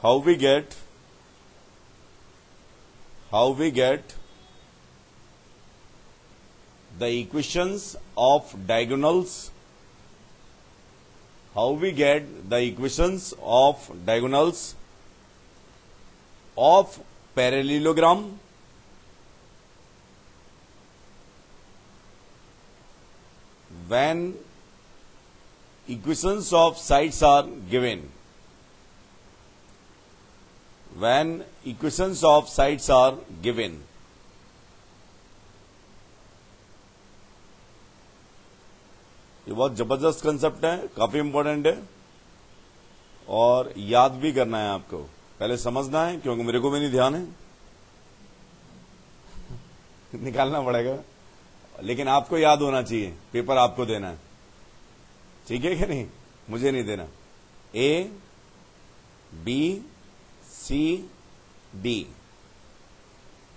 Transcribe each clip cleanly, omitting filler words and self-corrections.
how we get the equations of diagonals, of parallelogram when equations of sides are given. ये बहुत जबरदस्त concept है, काफी important है और याद भी करना है आपको, पहले समझना है क्योंकि मेरे को भी नहीं ध्यान है निकालना पड़ेगा, लेकिन आपको याद होना चाहिए, पेपर आपको देना है, ठीक है कि नहीं, मुझे नहीं देना। ए बी सी डी,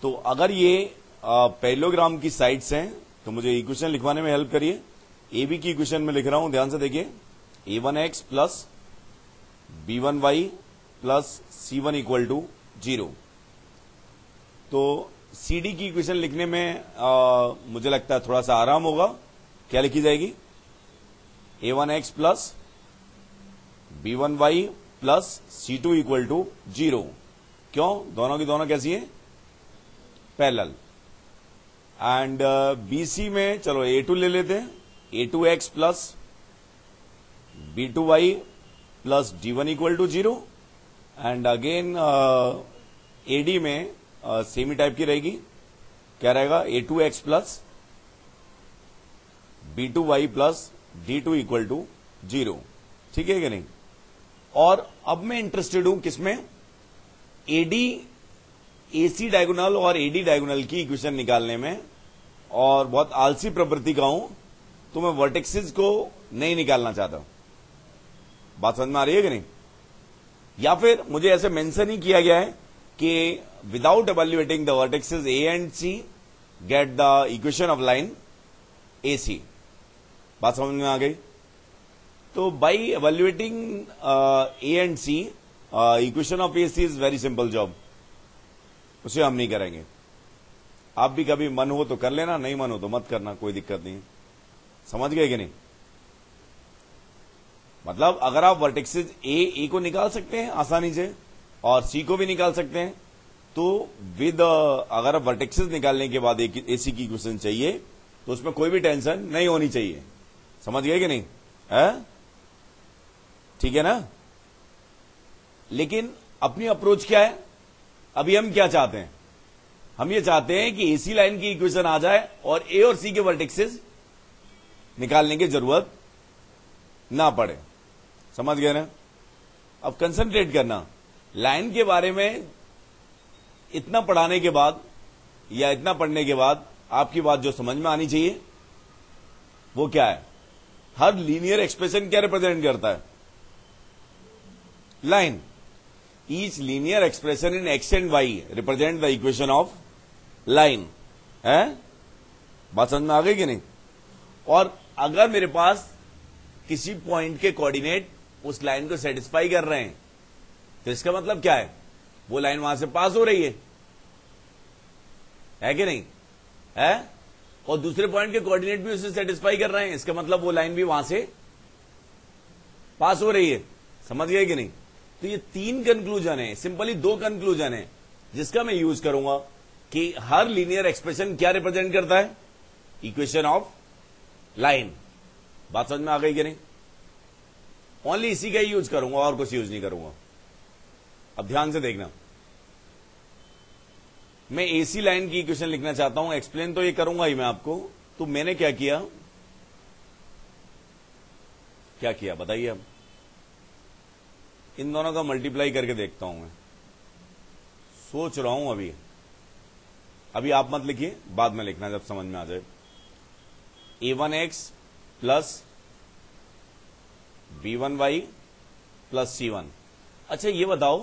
तो अगर ये पैरेललोग्राम की साइड्स हैं तो मुझे इक्वेशन लिखवाने में हेल्प करिए। ए बी की इक्वेशन में लिख रहा हूं, ध्यान से देखिए, a1x plus b1y plus c1 equal to 0। तो सी डी की इक्वेशन लिखने में मुझे लगता है थोड़ा सा आराम होगा। क्या लिखी जाएगी? a1x plus b1y plus c2 equal to 0। क्यों? दोनों की दोनों कैसी है? पैरेलल। एंड बीसी में चलो a2 ले लेते हैं, a2x plus b2y plus d1 equal to 0। And again AD में सेमी टाइप की रहेगी, क्या रहेगा? a2x plus b2y plus d2 equal to 0, ठीक है कि नहीं? और अब मैं इंटरेस्टेड हूं किसमें? एडी एसी डायगोनल और एडी डायगोनल की इक्वेशन निकालने में, और बहुत आलसी प्रवृत्ति का हूं तो मैं वर्टेक्सेस को नहीं निकालना चाहता। बात समझ में आ रही है कि नहीं? या फिर मुझे ऐसे मेंशन ही किया गया है कि without evaluating the vertexes A and C get the equation of line A C. बात समझ में आ गई? तो by evaluating A and C equation of A C is very simple job, उसे हम नहीं करेंगे। आप भी कभी मन हो तो कर लेना, नहीं मन हो तो मत करना, कोई दिक्कत नहीं। समझ गए कि नहीं? मतलब अगर आप वर्टेक्सेस ए को निकाल सकते हैं आसानी से और सी को भी निकाल सकते हैं, तो विद अगर आप वर्टेक्सेस निकालने के बाद एसी की इक्वेशन चाहिए तो उसमें कोई भी टेंशन नहीं होनी चाहिए। समझ गए कि नहीं? है ठीक है ना? लेकिन अपनी अप्रोच क्या है? अभी हम क्या चाहते हैं? हम ये चाहते हैं कि एसी लाइन की इक्वेशन आ जाए और ए और सी के वर्टेक्सेस निकालने की जरूरत ना पड़े। समझ गए ना? अब कंसंट्रेट करना, लाइन के बारे में इतना पढ़ाने के बाद या इतना पढ़ने के बाद आपकी बात जो समझ में आनी चाहिए वो क्या है? हर लीनियर एक्सप्रेशन क्या रिप्रेजेंट करता है? Line. Each linear expression in x and y represent the equation of line. है बात समझ में आ गई कि नहीं? और अगर मेरे पास किसी पॉइंट के कोऑर्डिनेट उस लाइन को सेटिस्फाई कर रहे हैं तो इसका मतलब क्या है? वो लाइन वहां से पास हो रही है कि नहीं? है? और दूसरे पॉइंट के कोऑर्डिनेट भी उसे सेटिस्फाई कर रहे हैं, इसका मतलब वो लाइन भी वहां से पास हो रही है। समझ गए कि नहीं? तो ये तीन कंक्लूजन है, सिंपली दो कंक्लूजन है जिसका मैं यूज करूंगा कि हर लीनियर एक्सप्रेशन क्या रिप्रेजेंट करता है? Equation of line. बात समझ में आ गई कि नहीं? ओनली इसी का ही यूज करूंगा और कुछ यूज नहीं करूंगा। अब ध्यान से देखना, मैं एसी लाइन की इक्वेशन लिखना चाहता हूं, एक्सप्लेन तो ये करूंगा ही मैं आपको। तो मैंने क्या किया बताइए? अब इन दोनों का मल्टीप्लाई करके देखता हूं मैं, सोच रहा हूं। अभी आप मत लिखिए, बाद में लिखना जब समझ में आ जाए। a1x plus b1y plus c1। अच्छा ये बताओ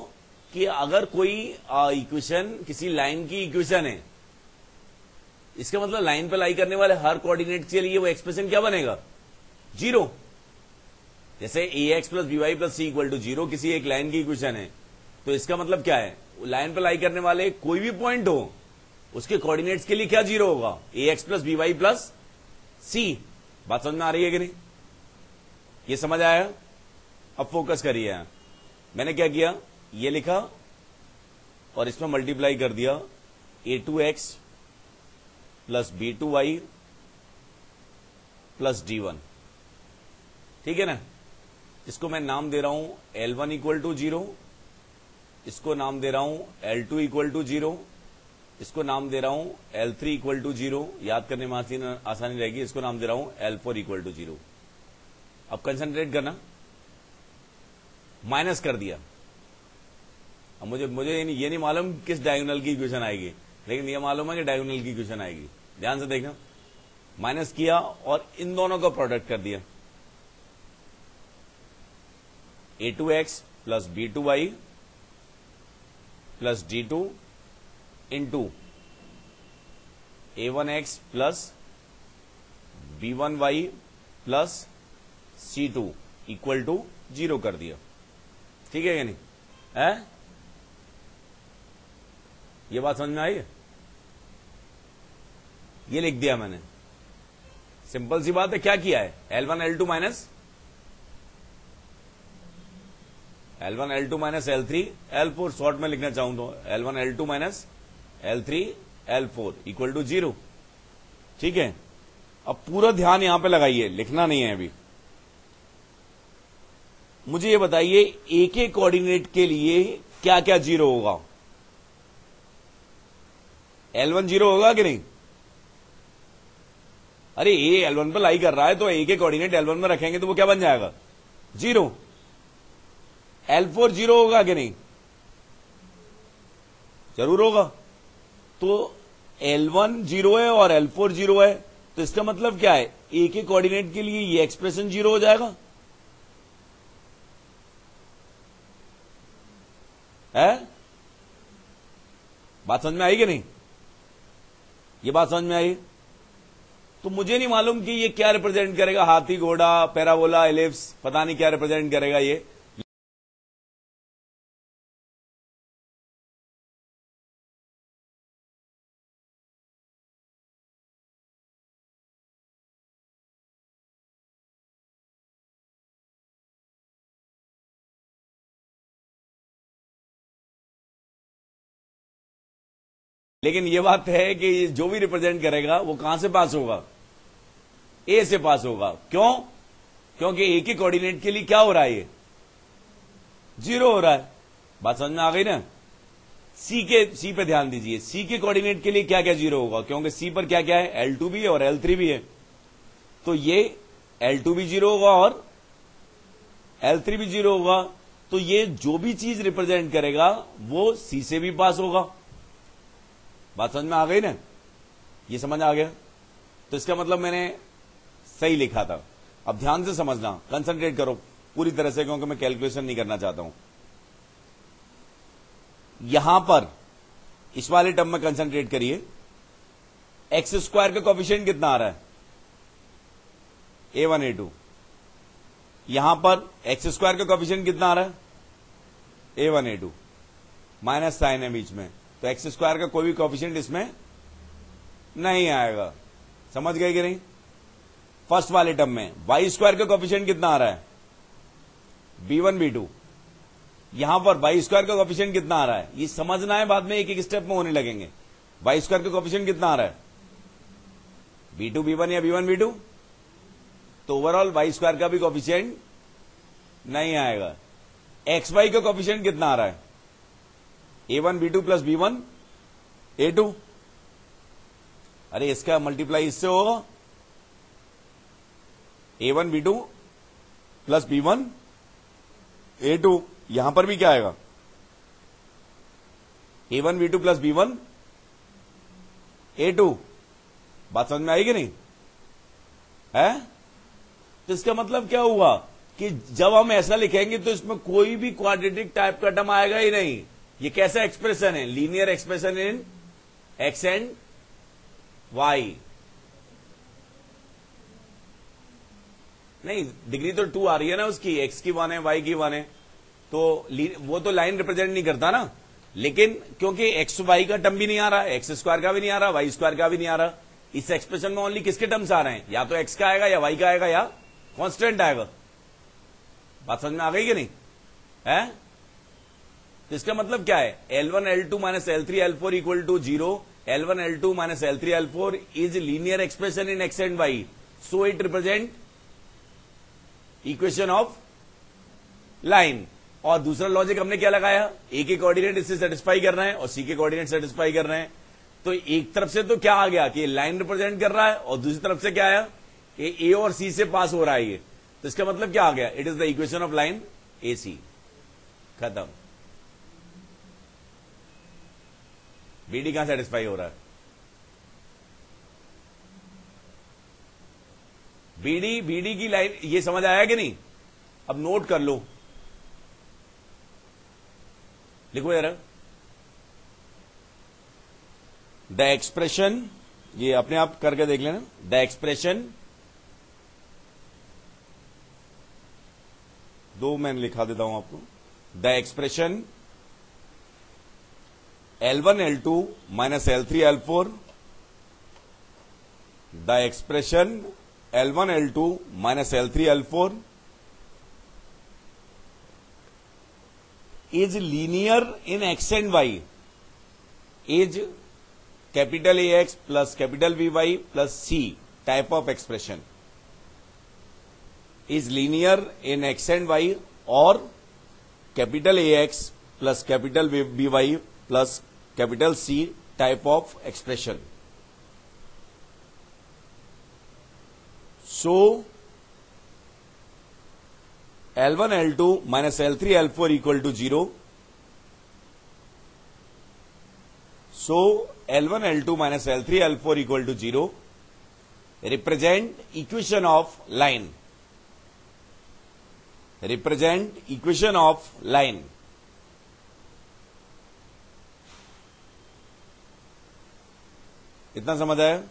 कि अगर कोई इक्वेशन किसी लाइन की इक्वेशन है, इसका मतलब लाइन पर लाई करने वाले हर कोऑर्डिनेट के लिए वो एक्सप्रेशन क्या बनेगा? 0। जैसे ax plus by plus c equal to 0 किसी एक लाइन की इक्वेशन है, तो इसका मतलब क्या है, लाइन पर लाई करने वाले कोई भी पॉइंट हो उसके कोऑर्डिनेट्स के लिए क्या जीरो होगा, A X plus B Y plus C. बात समझ में आ रही है कि नहीं, ये समझ आया। अब फोकस करिए, मैंने क्या किया, ये लिखा और इसमें मल्टीप्लाई कर दिया a2x plus b2y plus d1, ठीक है ना। इसको मैं नाम दे रहा हूं L1 इक्वल टू 0, इसको नाम दे रहा हूं L2 इक्वल टू 0, इसको नाम दे रहा हूं L3 इक्वल टू 0, याद करने में आसानी रहेगी। इसको नाम दे रहा हूं L4 इक्वल टू 0। अब कंसंट्रेट करना, माइनस कर दिया। अब मुझे ये नहीं मालूम किस डायगोनल की इक्वेशन आएगी, लेकिन ये मालूम है कि डायगोनल की इक्वेशन आएगी। ध्यान से देखना, माइनस किया और इन दोनों का प्रोडक्ट कर दिया, a2x plus b2y plus d2 into a1x plus b1y plus c2 equal to 0 कर दिया, ठीक है कि नहीं है। ये बात समझ में आई है, ये लिख दिया मैंने, सिंपल सी बात है। क्या किया है, L1 L2 minus L3 L4, short में लिखना चाहूं तो L1 L2 minus L3 L4 equal to 0, ठीक है। अब पूरा ध्यान यहां पे लगाइए, लिखना नहीं है अभी। मुझे ये बताइए ए के कोऑर्डिनेट के लिए क्या क्या 0 होगा, L1 0 होगा कि नहीं। अरे ए L1 पर लाई कर रहा है तो ए के कोऑर्डिनेट L1 में रखेंगे तो वो क्या बन जाएगा, 0। L4 0 होगा कि नहीं, जरूर होगा। तो L1 0 है और L4 0 है, तो इसका मतलब क्या है, ए के कोऑर्डिनेट के लिए ये एक्सप्रेशन 0 हो जाएगा, है। बात समझ में आई कि नहीं, ये बात समझ में आई। तो मुझे नहीं मालूम कि ये क्या रिप्रेजेंट करेगा, हाथी, घोड़ा, पैराबोला, एलिप्स, पता नहीं क्या रिप्रेजेंट करेगा ये। लेकिन ये बात है कि जो भी रिप्रेजेंट करेगा वो कहां से पास होगा, ए से पास होगा। क्यों, क्योंकि ए के कोऑर्डिनेट के लिए क्या हो रहा है, ये 0 हो रहा है। बात समझ में आ गई ना। सी पे ध्यान दीजिए, सी के कोऑर्डिनेट के लिए क्या क्या 0 होगा, क्योंकि सी पर क्या क्या है, L2 भी है और L3 भी है, तो ये L2 भी 0 होगा और L3 भी 0 होगा। तो ये जो भी चीज रिप्रेजेंट करेगा वो सी से भी पास होगा। बात समझ में आ गई ना, ये समझ आ गया। तो इसका मतलब मैंने सही लिखा था। अब ध्यान से समझना, कंसंट्रेट करो पूरी तरह से, क्योंकि मैं कैलकुलेशन नहीं करना चाहता हूं। यहां पर इस वाले टर्म में कंसंट्रेट करिए, एक्स स्क्वायर का कोएफिशिएंट कितना आ रहा है, A1 A2। यहां पर एक्स स्क्वायर का कोएफिशिएंट कितना आ रहा है, A1 A2, माइनस साइन है बीच में, तो एक्स स्क्वायर का कोई भी कोएफिशिएंट इसमें नहीं आएगा। समझ गए कि नहीं। फर्स्ट वाले टर्म में वाई स्क्वायर का कोएफिशिएंट कितना आ रहा है, B1 B2। यहां पर वाई स्क्वायर का कोएफिशिएंट कितना आ रहा है, ये समझना है, बाद में एक एक स्टेप में होने लगेंगे। वाई स्क्वायर का कोएफिशिएंट कितना आ रहा है, B2 B1 या B1 B2। तो ओवरऑल वाई स्क्वायर का भी कोएफिशिएंट नहीं आएगा। एक्स वाई का कोएफिशिएंट कितना आ रहा है, A1 B2 plus B1 A2। अरे इसका मल्टीप्लाई इससे होगा, A1 B2 plus B1 A2। यहां पर भी क्या आएगा, A1 B2 plus B1 A2। बात समझ में आई कि नहीं है। तो इसका मतलब क्या हुआ कि जब हम ऐसा लिखेंगे तो इसमें कोई भी क्वाड्रेटिक टाइप का टर्म आएगा ही नहीं। ये कैसा एक्सप्रेशन है, linear expression in x and y. नहीं, डिग्री तो 2 आ रही है ना उसकी, एक्स की 1 है, वाई की 1 है, वो तो लाइन रिप्रेजेंट नहीं करता ना, लेकिन क्योंकि एक्स वाई का टर्म भी नहीं आ रहा, एक्स स्क्वायर का भी नहीं आ रहा, वाई स्क्वायर का भी नहीं आ रहा, इस एक्सप्रेशन में ओनली किसके टर्म्स आ रहे हैं, या तो एक्स का आएगा या वाई का आएगा या कांस्टेंट आएगा। बात समझ में आ गई कि नहीं है? तो इसका मतलब क्या है, L1 L2 minus L3 L4 equal to 0, L1 L2 minus L3 L4 is linear expression in x and y, so it represent equation of line. और दूसरा लॉजिक हमने क्या लगाया, ए के कोऑर्डिनेट इससे सेटिस्फाई कर रहे हैं और सी के कोऑर्डिनेट सेटिस्फाई कर रहे हैं, तो एक तरफ से तो क्या आ गया कि लाइन रिप्रेजेंट कर रहा है, और दूसरी तरफ से क्या आया, ए और सी से पास हो रहा है ये, तो इसका मतलब क्या आ गया, it is the equation of line A C. खत्म। बीडी कहां सेटिस्फाई हो रहा है, बीडी की लाइन, ये समझ आया कि नहीं? अब नोट कर लो, लिखो यार, द एक्सप्रेशन, ये अपने आप करके देख लेना, द एक्सप्रेशन, दो मैं लिखा देता हूं आपको, the expression L1 L2 minus L3 L4, the expression L1 L2 minus L3 L4 is linear in x and y, is capital AX plus capital VY plus C type of expression, is linear in x and y or capital AX plus capital VY plus capital C type of expression. So L1 L2 minus L3 L4 equal to 0. So L1 L2 minus L3 L4 equal to 0 represent equation of line. Represent equation of line. इतना समझ आया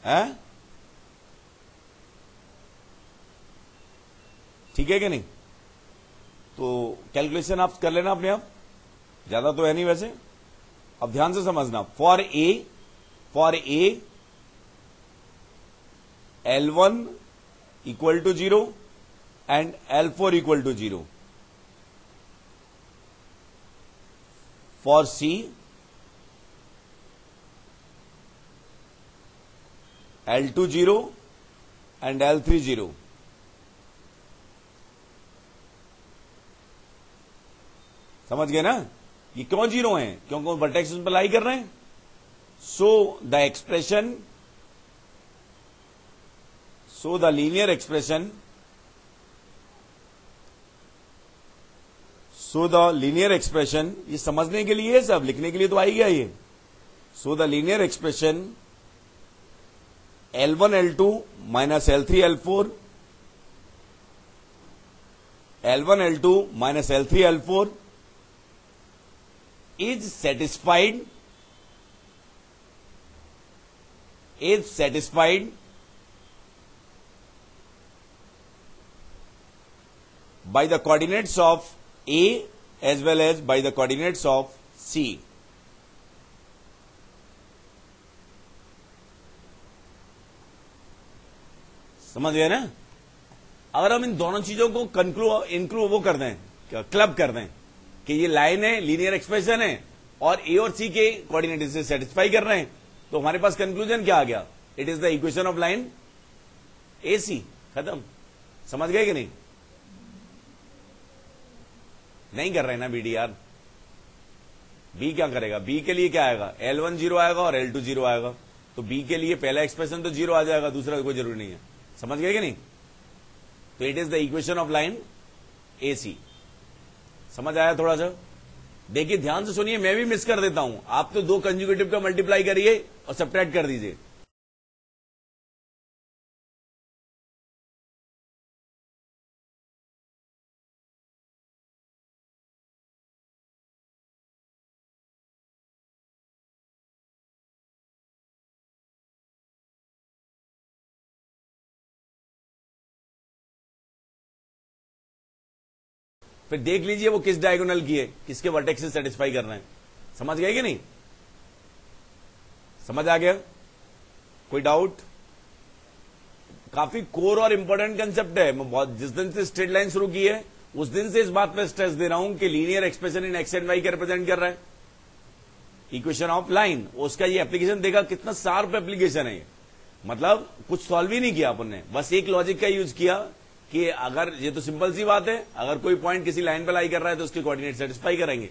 है? ठीक है कि नहीं? तो calculation आप कर लेना अपने आप, ज्यादा तो है नहीं वैसे। अब ध्यान से समझना, for A L1 equal to 0 and L4 equal to 0, for C L2 0 and L3 0, समझ गए ना? ये क्यों 0 है, क्योंकि वर्टेक्स पर लाई कर रहे हैं। So the expression, so the linear expression, so the linear expression, ये समझने के लिए है, सब लिखने के लिए तो आ ही गया ये। So the linear expression L1 L2 minus L3 L4, L1 L2 minus L3 L4 is satisfied by the coordinates of A as well as by the coordinates of C. समझ गए ना? अगर हम इन दोनों चीजों को इंक्लूड वो कर दें, क्लब कर दें कि ये लाइन है, लीनियर एक्सप्रेशन है और ए और सी के कोऑर्डिनेट से सेटिस्फाई कर रहे हैं, तो हमारे पास कंक्लूजन क्या आ गया, it is the equation of line A C. खत्म। समझ गए कि नहीं? नहीं कर रहे ना बीडी यार। बी क्या करेगा, बी के लिए क्या आएगा, L1 0 आएगा और L2 0 आएगा, तो बी के लिए पहला एक्सप्रेशन तो 0 आ जाएगा, दूसरा कोई जरूरी नहीं है। समझ गए कि नहीं? तो it is the equation of line A C. समझ आया थोड़ा सा? देखिए ध्यान से सुनिए, मैं भी मिस कर देता हूं, आप तो 2 कंजुगेटिव का मल्टीप्लाई करिए और सब्ट्रैक्ट कर दीजिए। फिर देख लीजिए वो किस डायगोनल की है, किसके वर्टेक्स से सेटिस्फाई कर रहे हैं। समझ गए कि नहीं? समझ आ गया? कोई डाउट? काफी कोर और इंपॉर्टेंट कंसेप्ट है। मैं बहुत जिस दिन से स्ट्रेट लाइन शुरू की है उस दिन से इस बात पर स्ट्रेस दे रहा हूं कि linear expression in x and y क्या रिप्रेजेंट कर रहा है, इक्वेशन ऑफ लाइन। उसका ये एप्लीकेशन देखा, कितना शार्प एप्लीकेशन है ये। मतलब कुछ सॉल्व ही नहीं किया अपन ने, बस एक लॉजिक का यूज किया कि अगर, ये तो सिंपल सी बात है, अगर कोई पॉइंट किसी लाइन पर लाई कर रहा है तो उसके कोऑर्डिनेट सेटिस्फाई करेंगे,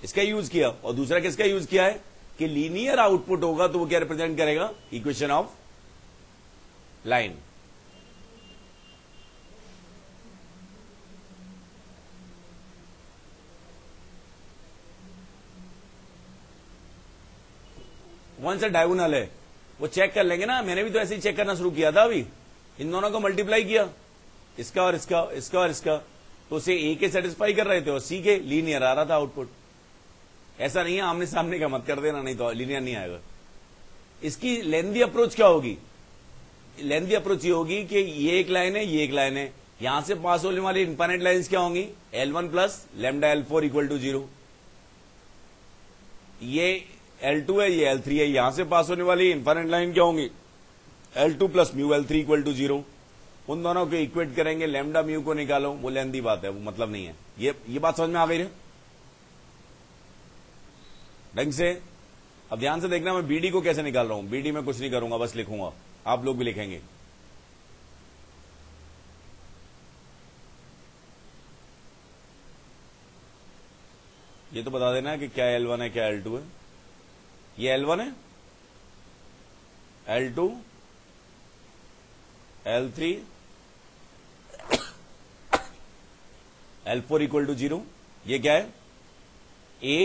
इसका यूज किया। और दूसरा किसका यूज किया है कि लीनियर आउटपुट होगा तो वो क्या रिप्रेजेंट करेगा, इक्वेशन ऑफ लाइन। कौन सा डायगोनल है वो चेक कर लेंगे ना। मैंने भी तो ऐसे ही चेक करना शुरू किया था। अभी इन दोनों को मल्टीप्लाई किया, इसका और इसका, इसका और इसका, तो उसे ए के सेटिस्फाई कर रहे थे और सी के लीनियर आ रहा था आउटपुट। ऐसा नहीं है आमने सामने का मत कर देना, नहीं तो लीनियर नहीं आएगा। इसकी लेंथी अप्रोच क्या होगी? लेंथी अप्रोच ये होगी कि ये एक लाइन है, ये एक लाइन है, यहां से पास होने वाली इनफाइनाइट लाइन्स क्या होंगी, L1 plus lambda L4 equal to 0। ये L2 है, ये L3 है, यहां से पास होने वाली इनफाइनाइट लाइन क्या होंगी, L2 plus mu L3 equal to 0। उन दोनों को इक्वेट करेंगे, लैम्डा म्यू को निकालो, वो लेंथी बात है, वो मतलब नहीं है। ये बात समझ में आ गई है ढंग से? अब ध्यान से देखना, मैं बीडी को कैसे निकाल रहा हूं। बीडी में कुछ नहीं करूंगा, बस लिखूंगा, आप लोग भी लिखेंगे। ये तो बता देना कि क्या L1 है क्या L2 है। ये L1 है, L2, L3, L4 equal to 0। ये क्या है, A,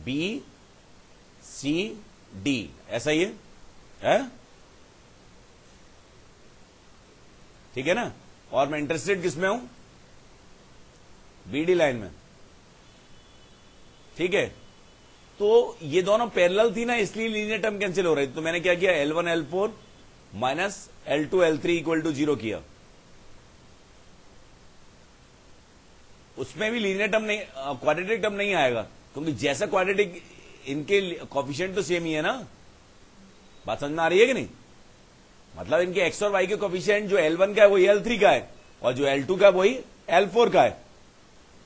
B, C, D, ऐसा ही है? ठीक है ना? और मैं इंटरेस्टेड किसमें हूं, बीडी लाइन में। ठीक है, तो ये दोनों पैरेलल थी ना, इसलिए लीनियर टर्म कैंसिल हो रही थी। तो मैंने क्या किया, L1 L4 minus L2 L3 equal to 0 किया। उसमें भी लीनियर टर्म नहीं, क्वाड्रेटिक टर्म नहीं आएगा, क्योंकि जैसा क्वाड्रेटिक इनके कोफिशिएंट तो सेम ही है ना। बात समझ में आ रही है कि नहीं? मतलब इनके एक्स और वाई के कोफिशिएंट जो L1 का है वही L3 का है, और जो L2 का है वही L4 का है।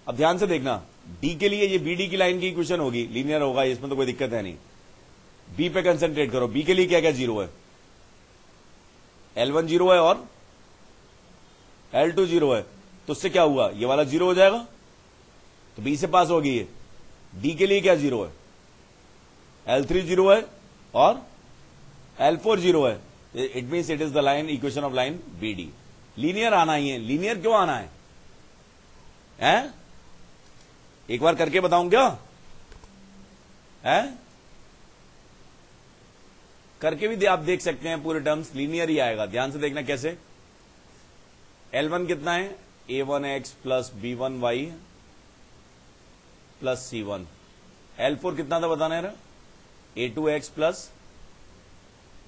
अब ध्यान से देखना, डी के लिए ये बीडी की लाइन की इक्वेशन होगी, लीनियर होगा, इसमें तो कोई दिक्कत है नहीं। बी पे कंसंट्रेट करो, बी के लिए क्या क्या 0 है, L1 0 है और L2 0 है, तो उससे क्या हुआ, ये वाला 0 हो जाएगा, तो बी से पास होगी ये। डी के लिए क्या 0 है, L3 0 है और L4 0 है। It means it is the line, equation of line BD. लीनियर आना ही है। लीनियर क्यों आना है, हैं? एक बार करके बताऊं क्या, है? करके भी आप देख सकते हैं, पूरे टर्म्स लीनियर ही आएगा। ध्यान से देखना कैसे। L1 कितना है, A1x plus B1y plus C1। L4 कितना था बताना है, A2x plus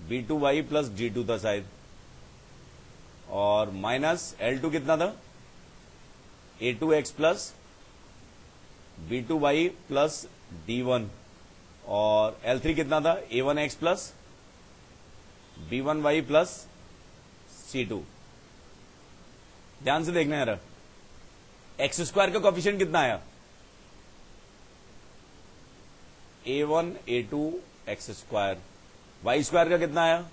B2y plus D2 था शायद, और माइनस L2 कितना था, A2x plus B2y plus D1, और L3 कितना था, A1x plus B1y plus C2। ध्यान से देखना यार, एक्स स्क्वायर का कोफिशिएंट कितना आया, A1 A2 x square. Y square का कितना आया,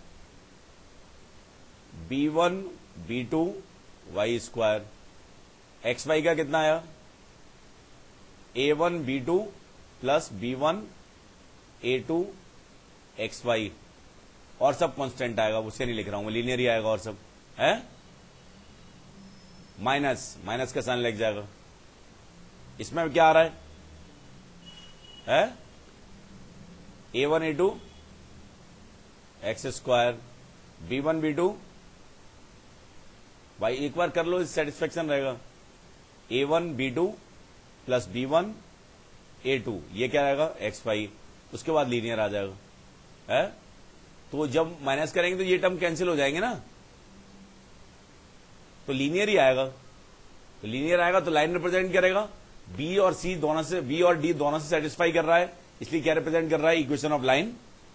B1 B2 Y square. X Y का कितना आया, A1 B2 plus B1 A2 x Y, और सब कांस्टेंट आएगा, उससे नहीं लिख रहा हूं मैं, लीनियर ही आएगा और सब है। माइनस का साइन लग जाएगा। इसमें क्या आ रहा है, A1 A2 x square, B1 B2 भाई एक बार कर लो, इस सेटिस्फेक्शन रहेगा। A1 B2 plus B1 A2, ये क्या रहेगा, एक्स वाई। उसके बाद लीनियर आ जाएगा, है? तो जब माइनस करेंगे तो ये टर्म कैंसिल हो जाएंगे ना, तो लीनियर ही आएगा। तो लीनियर आएगा तो लाइन रिप्रेजेंट करेगा, बी और सी दोनों से, बी और डी दोनों से सेटिस्फाई कर रहा है, इसलिए क्या रिप्रेजेंट कर रहा है, equation of line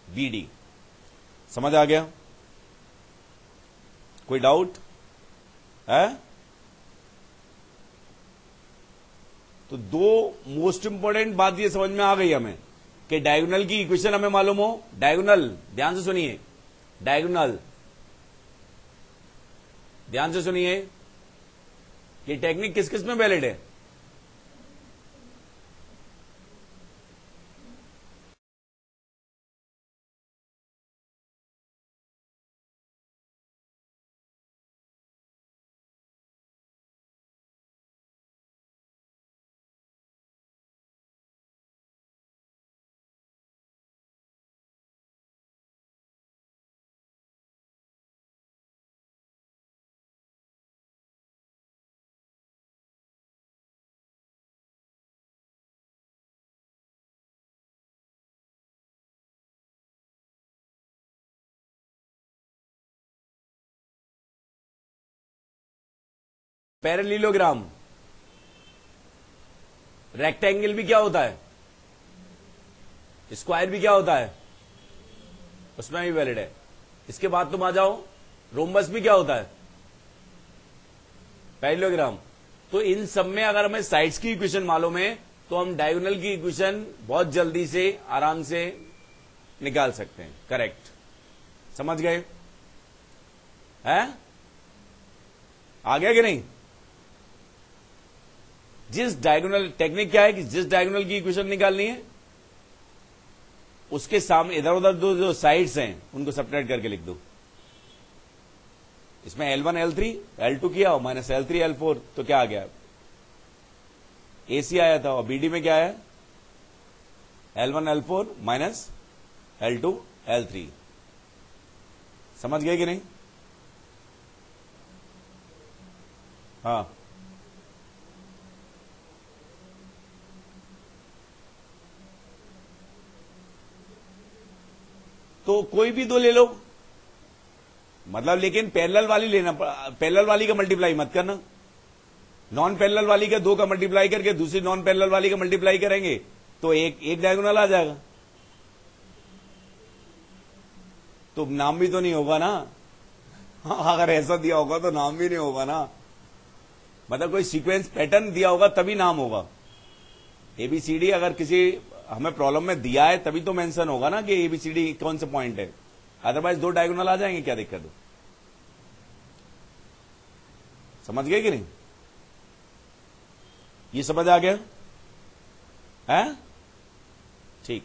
B D. समझ आ गया? कोई डाउट है? तो दो मोस्ट इंपॉर्टेंट बात ये समझ में आ गई हमें कि डायगोनल की इक्वेशन हमें मालूम हो। डायगोनल, ध्यान से सुनिए, डायगोनल ध्यान से सुनिए, ये टेक्निक किस किस में वैलिड है? पैरेललोग्राम, रेक्टेंगल भी क्या होता है, स्क्वायर भी क्या होता है, उसमें भी वैलिड है। इसके बाद तुम आ जाओ, रोम्बस भी क्या होता है, पैरेललोग्राम। तो इन सब में अगर हमें साइड्स की इक्वेशन मालूम है तो हम डायगोनल की इक्वेशन बहुत जल्दी से आराम से निकाल सकते हैं। करेक्ट, समझ गए? हैं? आ गया कि नहीं? जिस डायगोनल, टेक्निक क्या है कि जिस डायगोनल की इक्वेशन निकालनी है उसके सामने इधर उधर दो जो साइड्स हैं उनको सब्ट्रैक्ट करके लिख दो। इसमें L1 L3 L2 किया और माइनस L3 L4, तो क्या आ गया, AC आया था, और BD में क्या है, L1 L4 minus L2 L3। समझ गए कि नहीं? हाँ, तो कोई भी दो ले लो, मतलब लेकिन पैरेलल वाली लेना, पैरेलल वाली का मल्टीप्लाई मत करना। नॉन पैरेलल वाली का दो का मल्टीप्लाई करके दूसरी नॉन पैरेलल वाली का मल्टीप्लाई करेंगे तो एक डायगोनल आ जाएगा। तो नाम भी तो नहीं होगा ना। हाँ, अगर ऐसा दिया होगा तो नाम भी नहीं होगा ना, मतलब कोई सीक्वेंस पैटर्न दिया होगा तभी नाम होगा। एबीसीडी अगर किसी हमें प्रॉब्लम में दिया है तभी तो मेंशन होगा ना कि एबीसीडी कौन से पॉइंट है, अदरवाइज दो डायगोनल आ जाएंगे, क्या दिक्कत है? समझ गए कि नहीं? ये समझ आ गया है? ठीक।